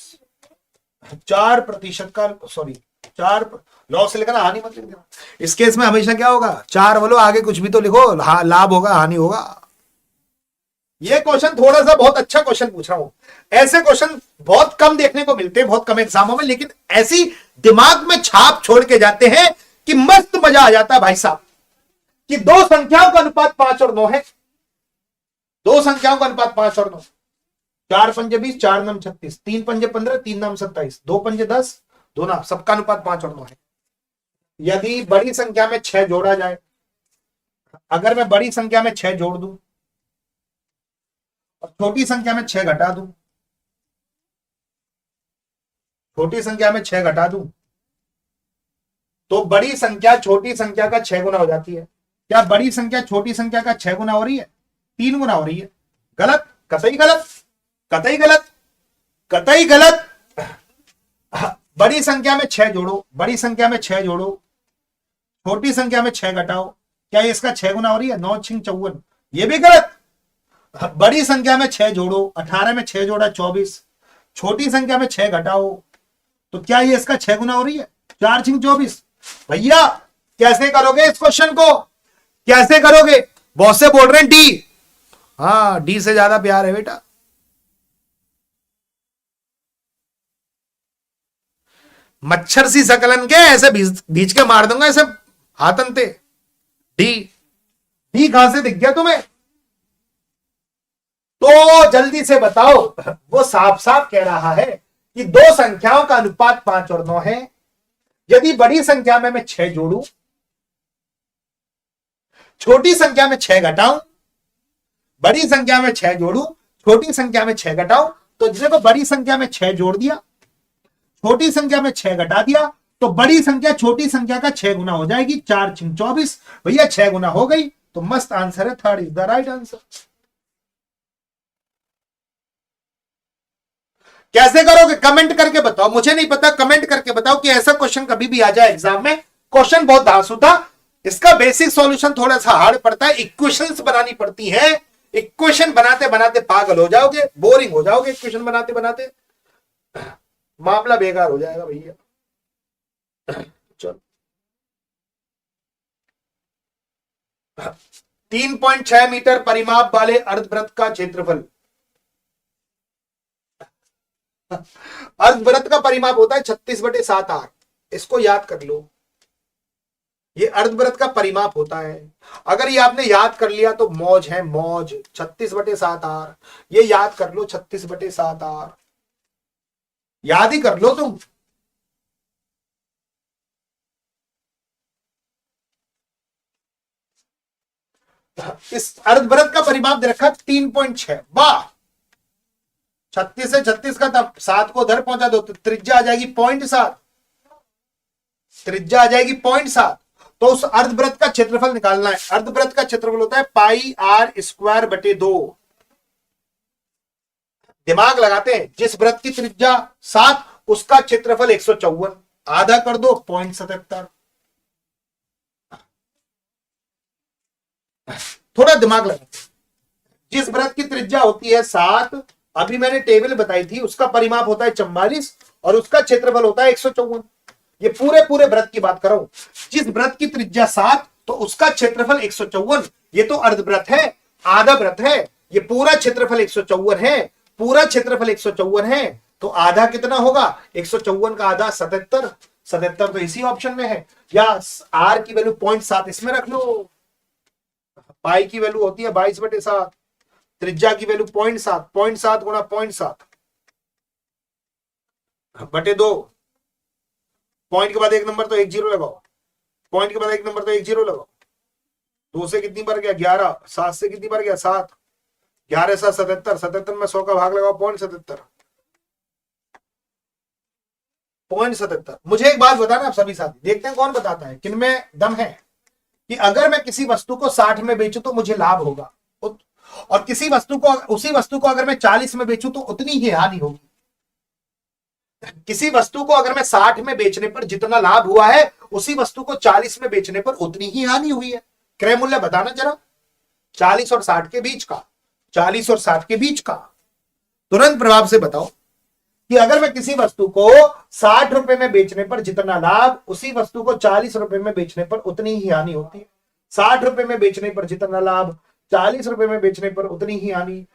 4% का, सॉरी 4 लॉस लिखना, हानि मत लिख देना। इस केस में हमेशा क्या होगा, 4 बोलो, आगे कुछ भी तो लिखो, लाभ होगा हानि होगा। ये क्वेश्चन थोड़ा सा बहुत अच्छा क्वेश्चन पूछ रहा हूं, ऐसे क्वेश्चन बहुत कम देखने को मिलते हैं, बहुत कम एग्जामों में, लेकिन ऐसी दिमाग में छाप छोड़ के जाते हैं कि मस्त मजा आ जाता है भाई साहब। कि दो संख्याओं का अनुपात 5 और 9 है, दो संख्याओं का अनुपात 5 और 9, 4 पंजे 20, 4 नम 36, 3 पंजे 15, 3 नम 27, 2 पंजे 10, 2 ना, सबका अनुपात 5 और 9 है। यदि बड़ी संख्या में 6 जोड़ा जाए, अगर मैं बड़ी संख्या में 6 जोड़ दूं और छोटी संख्या में 6 घटा दूं, छोटी संख्या में 6 घटा दूं, तो बड़ी संख्या छोटी संख्या का 6 गुना हो जाती है। क्या बड़ी संख्या छोटी संख्या का 6 गुना हो रही है? 3 गुना हो रही है। गलत, कतई गलत, कतई गलत, कतई गलत। बड़ी संख्या में 6 जोड़ो, बड़ी संख्या में 6 जोड़ो, छोटी संख्या में 6 घटाओ, क्या ये इसका 6 गुना हो रही है? 9 6 54, ये भी गलत। बड़ी संख्या में 6 जोड़ो, 18 में 6 जोड़ा 24, छोटी संख्या में 6 घटाओ, तो क्या ये इसका 6 गुना हो रही है? 4 6 24। भैया कैसे करोगे इस क्वेश्चन को, कैसे करोगे? बहुत से बोल रहे हैं डी, हाँ डी से ज्यादा प्यार है बेटा। मच्छर सी सकलन के ऐसे बीच के मार दूंगा ऐसे हाथ अंते। डी, डी कहां से दिख गया तुम्हें? तो जल्दी से बताओ, वो साफ साफ कह रहा है कि दो संख्याओं का अनुपात 5 और 9 है। यदि बड़ी संख्या में मैं 6 जोड़ू, छोटी संख्या में 6 घटाऊं, बड़ी संख्या में 6 जोड़ू, छोटी संख्या में 6 घटाऊं, तो देखो बड़ी संख्या में 6 जोड़ दिया, छोटी संख्या में 6 घटा दिया, तो बड़ी संख्या छोटी संख्या का 6 गुना हो जाएगी। 4 6 24, भैया 6 गुना हो गई, तो मस्त आंसर है, third is the right answer. कैसे करोगे कमेंट करके बताओ, मुझे नहीं पता, कमेंट करके बताओ कि ऐसा क्वेश्चन कभी भी आ जाए एग्जाम में। क्वेश्चन बहुत धांसू था, इसका बेसिक सॉल्यूशन थोड़ा सा हार्ड पड़ता है, इक्वेशंस बनानी पड़ती है। इक्वेशन बनाते बनाते पागल हो जाओगे, बोरिंग हो जाओगे, इक्वेशन बनाते बनाते मामला बेकार हो जाएगा भैया। चलो 3.6 मीटर परिमाप वाले अर्धवृत्त का क्षेत्रफल, अर्धवृत्त का परिमाप होता है 36/7 आर, इसको याद कर लो। ये अर्धवृत्त का परिमाप होता है, अगर ये आपने याद कर लिया तो मौज है मौज। 36/7 आर, ये याद कर लो, 36/7 आर याद ही कर लो तुम। इस अर्धवृत्त का परिमाप दे रखा 3.6, वाह। 36 से 36 का तब 7 को उधर पहुंचा दो तो त्रिज्या आ जाएगी 0.7, त्रिज्या आ जाएगी 0.7। तो उस अर्धवृत्त का क्षेत्रफल निकालना है। अर्धवृत्त का क्षेत्रफल होता है πr²/2। दिमाग लगाते हैं, जिस वृत्त की त्रिज्या 7 उसका क्षेत्रफल 154, आधा कर दो 0.77। थोड़ा दिमाग लगाते, जिस वृत्त की त्रिज्या होती है 7, अभी मैंने टेबल बताई थी, उसका परिमाप होता है 44 और उसका क्षेत्रफल होता है 154। ये पूरे पूरे वृत्त की बात कर रहा हूं। जिस वृत्त की त्रिज्या 7 तो उसका क्षेत्रफल 154। ये तो अर्धवृत्त है, आधा वृत्त है, ये पूरा क्षेत्रफल 154 है, पूरा क्षेत्रफल 154 है, तो आधा कितना होगा? 154 का आधा 77। 77 तो इसी ऑप्शन में है, या आर की वैल्यू 0.7 इसमें रख लो। पाई की वैल्यू होती है 22/7, त्रिज्या की वैल्यू 0.7, 0.7 गुणा 0.7 बटे 2। पॉइंट के बाद एक नंबर तो 1 जीरो लगाओ, पॉइंट के बाद एक नंबर तो 1 जीरो लगाओ। 2 से कितनी बार गया? 11। 7 से कितनी बार गया? 7। 11 7 77, 77 में 100 का भाग लगाओ 0.77, 0.77। मुझे एक बात बताना आप सभी साथी, देखते हैं कौन बताता है, किनमें दम है, कि अगर मैं किसी वस्तु को 60 में बेचूं तो मुझे लाभ होगा, और किसी वस्तु को, उसी वस्तु को अगर मैं 40 में बेचूं तो उतनी ही हानि होगी। किसी वस्तु को अगर मैं 60 में बेचने पर जितना लाभ हुआ है, उसी वस्तु को 40 में बेचने पर उतनी ही हानि हुई है। क्रय मूल्य बताना जरा, 40 और 60 के बीच का, 40 और 60 के बीच का तुरंत प्रभाव से बताओ कि अगर मैं किसी वस्तु को 60 रुपए में बेचने पर जितना लाभ, उसी वस्तु को 40 रुपए में बेचने पर उतनी ही हानि होती है। 60 रुपए में बेचने पर जितना लाभ, 40 रुपए में बेचने पर उतनी ही हानि।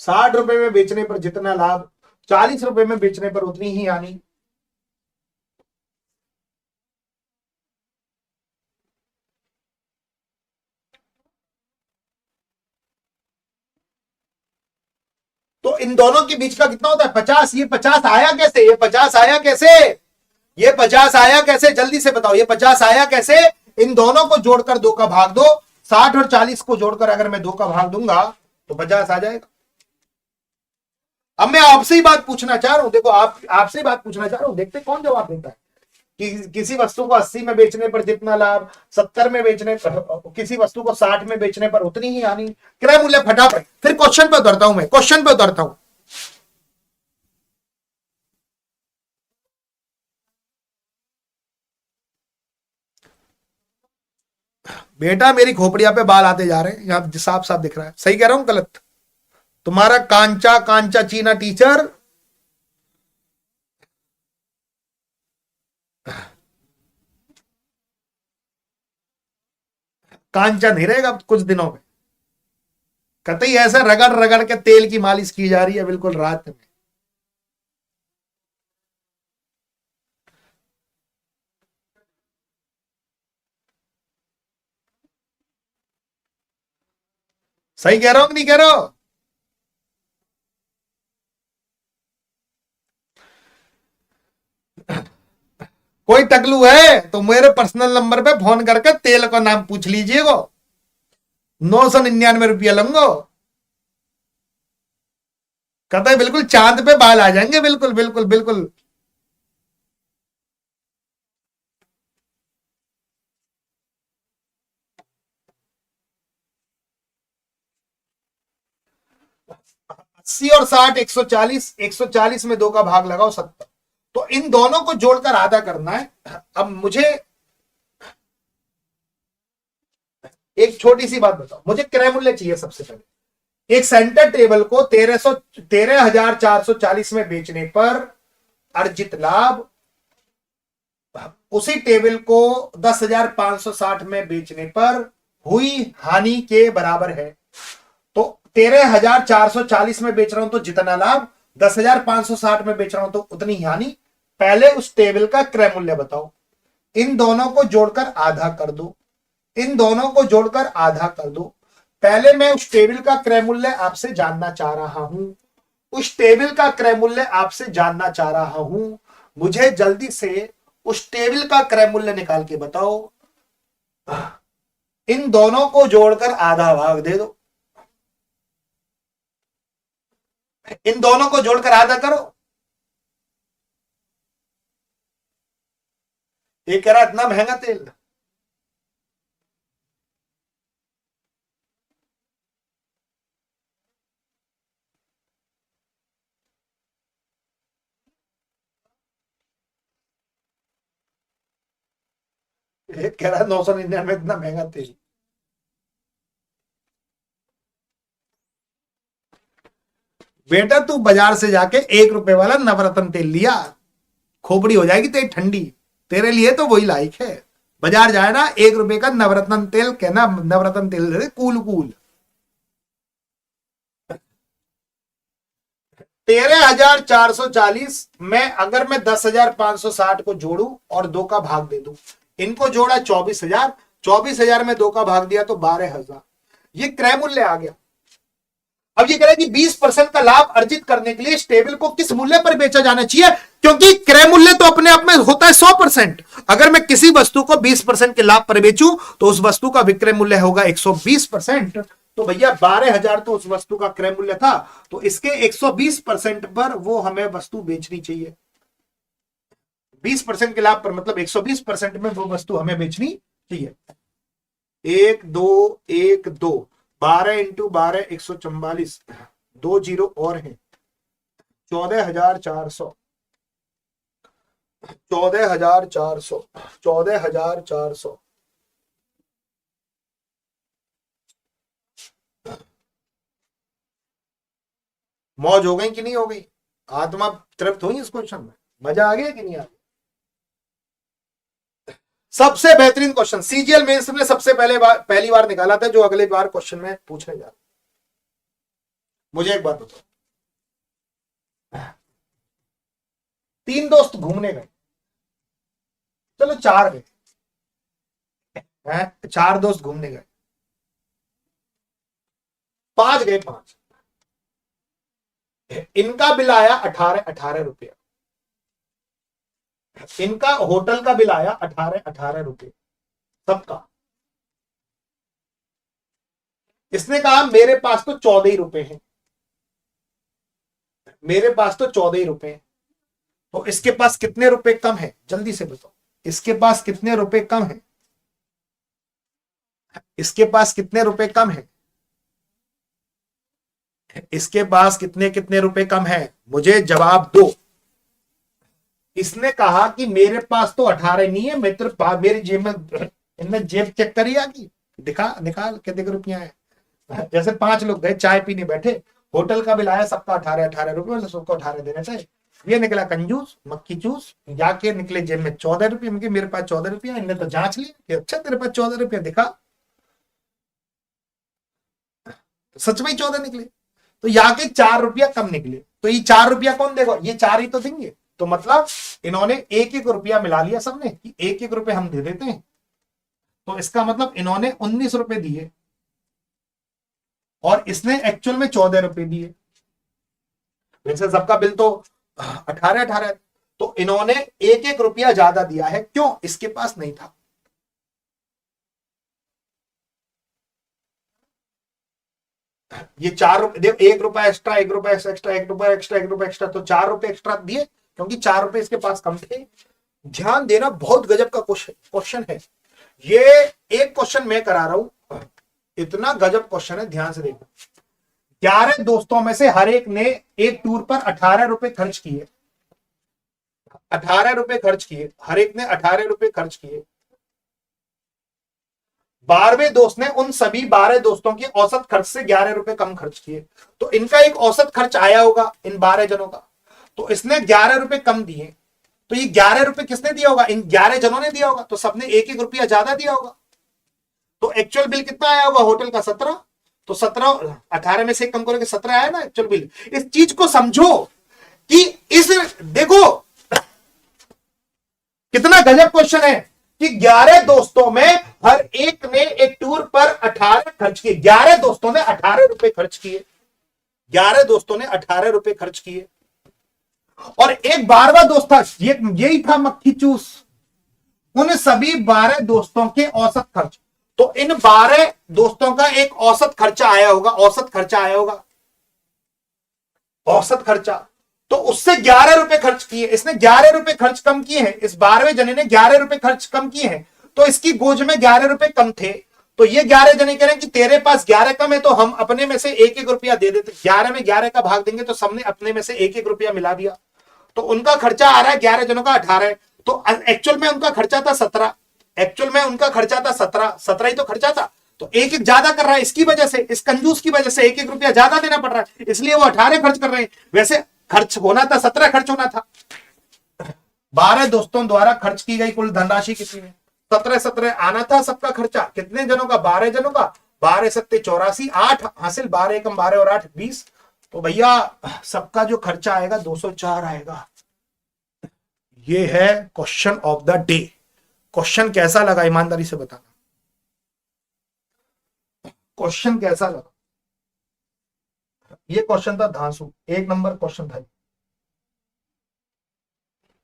60 रुपए में बेचने पर जितना लाभ, 40 रुपए में बेचने पर उतनी ही हानि। तो तो इन दोनों के बीच का कितना होता है 50। ये 50 आया कैसे, ये 50 आया कैसे, ये 50 आया कैसे, जल्दी से बताओ ये 50 आया कैसे। इन दोनों को जोड़कर 2 का भाग दो, 60 और 40 को जोड़कर अगर मैं 2 का भाग दूंगा तो 50 आ जाएगा। अब मैं आपसे ही बात पूछना चाह रहा हूं, देखो आपसे ही बात पूछना चाह रहा हूं, देखते कौन जवाब देता है। कि किसी वस्तु को 80 में बेचने पर जितना लाभ, 70 में बेचने पर, किसी वस्तु को 60 में बेचने पर उतनी ही हानि। क्रय मूल्य फटाफट, फिर क्वेश्चन पे उतरता हूं, मैं क्वेश्चन पे उतरता हूं। बेटा मेरी खोपड़िया पे बाल आते जा रहे हैं, यहां साफ साफ दिख रहा है, सही कह रहा हूं गलत? तुम्हारा कांचा कांचा चीना टीचर कांचा नहीं रहेगा कुछ दिनों में। कतई ऐसा रगड़ रगड़ के तेल की मालिश की जा रही है बिल्कुल रात में। सही कह रहा हूं कि नहीं कह रहा हो? कोई टकलू है तो मेरे पर्सनल नंबर पे फोन करके तेल का नाम पूछ लीजिएगा, 999 रुपया लूंगो। कहता है बिल्कुल चांद पे बाल आ जाएंगे, बिल्कुल बिल्कुल बिल्कुल। अस्सी और 60, 140, 140 में 2 का भाग लगाओ 70। तो इन दोनों को जोड़कर आधा करना है। अब मुझे एक छोटी सी बात बताओ, मुझे क्रय मूल्य चाहिए सबसे पहले। एक सेंटर टेबल को 13,440 में बेचने पर अर्जित लाभ, उसी टेबल को 10,560 में बेचने पर हुई हानि के बराबर है। तो 13,440 में बेच रहा हूं तो जितना लाभ, 10,560 में बेच रहा हूं तो उतनी ही हानि। पहले उस टेबल का क्रय मूल्य बताओ, इन दोनों को जोड़कर आधा कर दो, इन दोनों को जोड़कर आधा कर दो। पहले मैं उस टेबल का क्रय मूल्य आपसे जानना चाह रहा हूं, उस टेबल का क्रय मूल्य आपसे जानना चाह रहा हूं। मुझे जल्दी से उस टेबल का क्रय मूल्य निकाल के बताओ। इन दोनों को जोड़कर आधा भाग दे दो, इन दोनों को जोड़कर आधा करो। ये कह रहा इतना महंगा तेल, ये कह रहा 999 इतना महंगा तेल। बेटा तू बाजार से जाके 1 रुपए वाला नवरत्न तेल लिया, खोपड़ी हो जाएगी तेरी ठंडी, तेरे लिए तो वही लायक है। बाजार जाए ना, 1 रुपए का नवरत्न तेल, कहना नवरत्न तेल कूल कूल। 13,440 में अगर मैं 10,560 को जोड़ू और 2 का भाग दे दूं, इनको जोड़ा 24,000, 24,000 में 2 का भाग दिया तो 12,000, ये क्रय मूल्य आ गया। अब ये कह रहे हैं कि 20% का लाभ अर्जित करने के लिए इस टेबल को किस मूल्य पर बेचा जाना चाहिए, क्योंकि क्रय मूल्य तो अपने आप में होता है 100%। अगर मैं किसी वस्तु को 20% के लाभ पर बेचूं तो उस वस्तु का विक्रय मूल्य होगा 120%। तो भैया 12,000 तो उस वस्तु का क्रय मूल्य था, तो इसके 120% पर वो हमें वस्तु बेचनी चाहिए। 20% के लाभ पर मतलब 120% में वो वस्तु हमें बेचनी चाहिए। 1 2 12 इंटू 12 144, 2 जीरो और है, 14,400, 14,400, 14,400। मौज हो गई कि नहीं हो गई? आत्मा तृप्त हुई इस क्वेश्चन में? मजा आ गया कि नहीं आ गया? सबसे बेहतरीन क्वेश्चन सीजीएल मेंस ने सबसे पहली बार निकाला था, जो अगले बार क्वेश्चन में पूछने जा रहा। मुझे एक बात बताओ, 3 दोस्त घूमने गए, चलो 4 गए हैं, 4 दोस्त घूमने गए, 5 गए, 5 इनका बिल आया 18 इनका होटल का बिल आया 18 सबका। इसने कहा मेरे पास तो 14 हैं, मेरे पास तो 14 हैं। तो इसके पास कितने रुपए कम है, जल्दी से बताओ, इसके पास कितने रुपए कम है, इसके पास कितने रुपए कम है, इसके पास कितने कितने रुपए कम है, मुझे जवाब दो। इसने कहा कि मेरे पास तो 18 नहीं है, मेरी जेब में, इनने जेब चेक करी आगी, दिखा निकाल कितने रुपया है। जैसे 5 लोग गए चाय पीने बैठे, होटल का बिल आया सबका 18 रुपए, सबको 18 देने चाहिए। ये निकला कंजूस मक्खी चूस, जाके निकले जेब में 14 मेरे पास 14 इनने तो जांच लिया, अच्छा तेरे पास 14 दिखा, सच में 14 निकले। तो यहाँ के 4 कम निकले, तो ये 4 कौन देगा, ये 4 ही तो देंगे। तो मतलब इन्होंने 1-1 मिला लिया सबने कि 1-1 हम दे देते हैं। तो इसका मतलब इन्होंने 19 दिए और इसने एक्चुअल में 14 दिए। वैसे सबका बिल तो 18 तो इन्होंने 1-1 ज्यादा दिया है, क्यों, इसके पास नहीं था। ये 4 देखो, 1 एक्स्ट्रा, 1 एक्स्ट्रा, 1 एक्स्ट्रा, 1 एक्स्ट्रा, तो 4 एक्स्ट्रा दिए क्योंकि 4 इसके पास कम थे। ध्यान देना, बहुत गजब का क्वेश्चन है ये। एक क्वेश्चन मैं करा रहा हूं, इतना गजब क्वेश्चन है, ध्यान से देखो। 11 दोस्तों में से हर एक ने एक टूर पर 18 खर्च किए, 18 खर्च किए, हर एक ने 18 खर्च किए। 12वें दोस्त ने उन सभी 12 दोस्तों के औसत खर्च से 11 कम खर्च किए। तो इनका एक औसत खर्च आया होगा इन 12 जनों का, तो इसने 11 कम दिए। तो ये 11 किसने दिया होगा, इन 11 जनों ने दिया होगा, तो सबने 1-1 ज्यादा दिया होगा। तो एक्चुअल बिल कितना आया होगा होटल का, 17। तो 17 18 में से कम करोगे 17 आया ना एक्चुअल बिल। इस चीज को समझो कि इस, देखो कितना गजब क्वेश्चन है कि 11 दोस्तों में हर एक ने एक टूर पर 18 खर्च किए, 11 दोस्तों ने 18 खर्च किए, 11 दोस्तों ने 18 खर्च किए। और एक 12वां दोस्त था, यही था मक्खी चूस, उन सभी 12 दोस्तों के औसत खर्च। तो इन 12 दोस्तों का एक औसत खर्चा आया होगा, औसत खर्चा आया होगा, औसत खर्चा। तो उससे 11 खर्च किए, इसने 11 खर्च कम किए हैं, इस 12वें जने ने 11 खर्च कम किए हैं। तो इसकी गोज में 11 कम थे। तो ये 11 जने कह रहे हैं कि तेरे पास 11 कम है, तो हम अपने में से 1-1 दे देते, 11 में 11 का भाग देंगे, तो सबने अपने में से 1-1 मिला दिया। तो उनका खर्चा आ रहा है 11 जनों का 18, तो एक्चुअल में उनका खर्चा था 17, एक्चुअल में उनका खर्चा था 17 ही तो खर्चा था। तो 1-1 ज्यादा कर रहा है, इसकी वजह से, इस कंजूस की वजह से 1-1 ज्यादा देना पड़ रहा है, इसलिए वो 18 खर्च कर रहे हैं। वैसे खर्च होना था 17 खर्च होना था। 12 दोस्तों द्वारा खर्च की गई कुल धनराशि कितनी है, 17 आना था सबका खर्चा। कितने जनों का, 12 जनों का, 12 सत्ते 84, 8 हासिल, 12 एकम 12 और 8 20। तो भैया सबका जो खर्चा आएगा 204 आएगा। ये है question of the day. Question कैसा लगा, ईमानदारी से बताना, क्वेश्चन कैसा लगा। ये क्वेश्चन था धांसू, 1 नंबर क्वेश्चन था।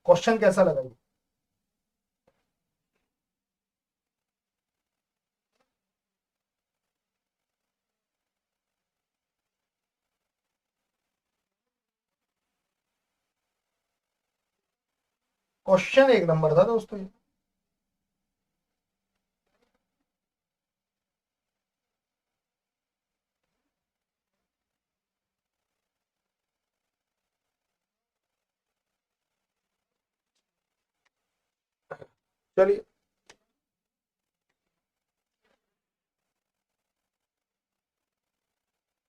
क्वेश्चन कैसा लगा ये? क्वेश्चन 1 नंबर था दोस्तों ये। चलिए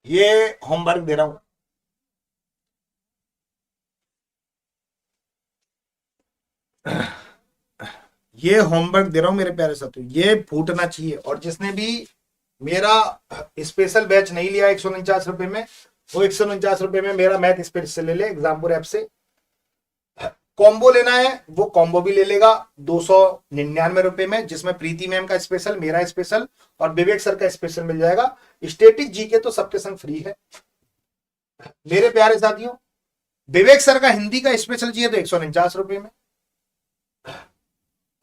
ये होमवर्क दे रहा हूं, ये होमवर्क दे रहा हूं मेरे प्यारे साथियों, ये फूटना चाहिए। और जिसने भी मेरा स्पेशल बैच नहीं लिया 149 में, वो 149 में मेरा मैथ स्पेशल ले ले एग्जामपुर ऐप से। कॉम्बो लेना है वो कॉम्बो भी ले लेगा 299 में, जिसमें प्रीति मैम का स्पेशल, मेरा स्पेशल और विवेक सर का स्पेशल मिल जाएगा। स्टैटिक जीके तो सबके संग फ्री है, मेरे प्यारे साथियों, विवेक सर का हिंदी का स्पेशल चाहिए तो 149 रुपए में,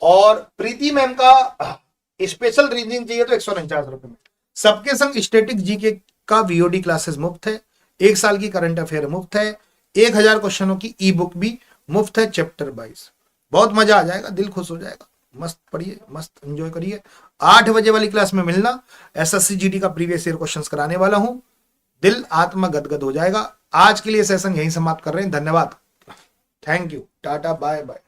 और प्रीति मैम का स्पेशल रीजनिंग चाहिए तो 149 रुपए में। सबके संग स्टैटिक जीके का वीओडी क्लासेस मुफ्त है, 1 साल की करंट अफेयर मुफ्त है, 1000 क्वेश्चनों की ई बुक भी मुफ्त है चैप्टर 22। बहुत मजा आ जाएगा, दिल खुश हो जाएगा। मस्त पढ़िए, मस्त एंजॉय करिए। 8 बजे वाली क्लास में मिलना, एसएससी जीडी का प्रीवियस ईयर क्वेश्चंस कराने वाला हूं, दिल आत्मा गदगद हो जाएगा। आज के लिए सेशन यहीं समाप्त कर रहे हैं। धन्यवाद, thank you, tata, bye bye.